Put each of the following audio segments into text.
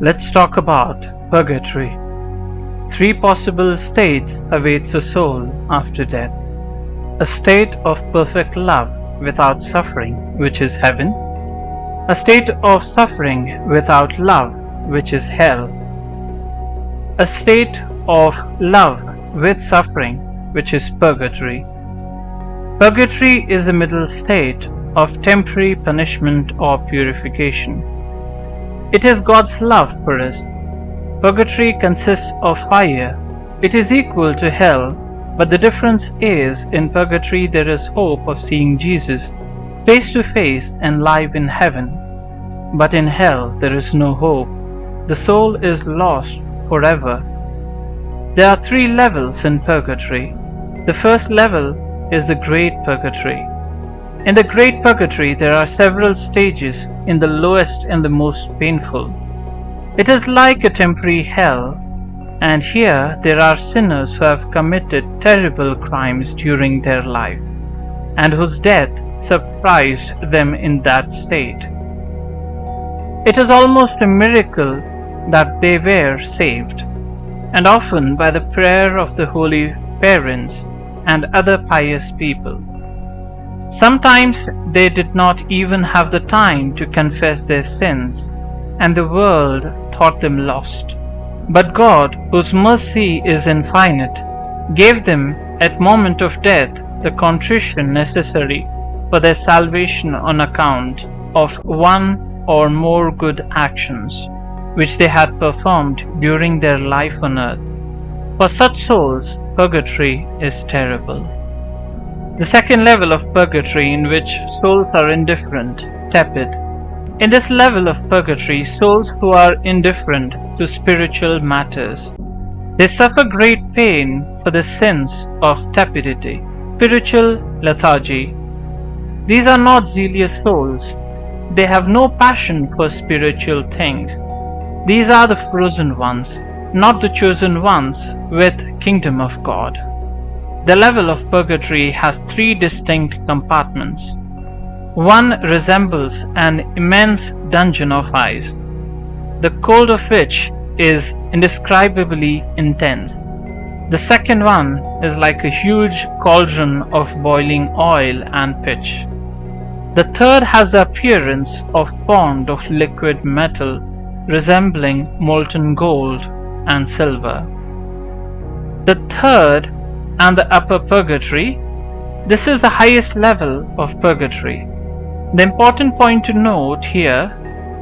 Let's talk about Purgatory. Three possible states awaits a soul after death. A state of perfect love without suffering, which is heaven. A state of suffering without love, which is hell. A state of love with suffering, which is purgatory. Purgatory is a middle state of temporary punishment or purification. It is God's love for us. Purgatory consists of fire. It is equal to hell, but the difference is in purgatory there is hope of seeing Jesus face to face and live in heaven. But in hell there is no hope. The soul is lost forever. There are three levels in purgatory. The first level is the Great Purgatory. In the Great Purgatory there are several stages, in the lowest and the most painful. It is like a temporary hell, and here there are sinners who have committed terrible crimes during their life, and whose death surprised them in that state. It is almost a miracle that they were saved, and often by the prayer of the holy parents and other pious people. Sometimes they did not even have the time to confess their sins, and the world thought them lost. But God, whose mercy is infinite, gave them at moment of death the contrition necessary for their salvation on account of one or more good actions which they had performed during their life on earth. For such souls, purgatory is terrible. The second level of purgatory, in which souls are indifferent, tepid. In this level of purgatory, souls who are indifferent to spiritual matters, they suffer great pain for the sins of tepidity, spiritual lethargy. These are not zealous souls. They have no passion for spiritual things. These are the frozen ones, not the chosen ones with kingdom of God. The level of purgatory has three distinct compartments. One resembles an immense dungeon of ice, the cold of which is indescribably intense. The second one is like a huge cauldron of boiling oil and pitch. The third has the appearance of pond of liquid metal resembling molten gold and silver. The third and the upper purgatory, this is the highest level of purgatory. The important point to note here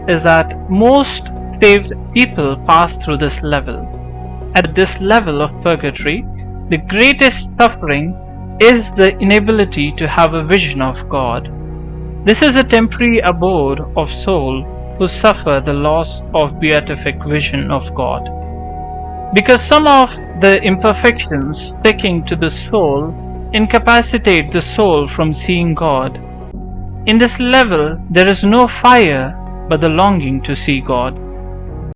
is that most saved people pass through this level. At this level of purgatory, the greatest suffering is the inability to have a vision of God. This is a temporary abode of soul who suffer the loss of beatific vision of God. Because some of the imperfections sticking to the soul incapacitate the soul from seeing God. In this level, there is no fire but the longing to see God.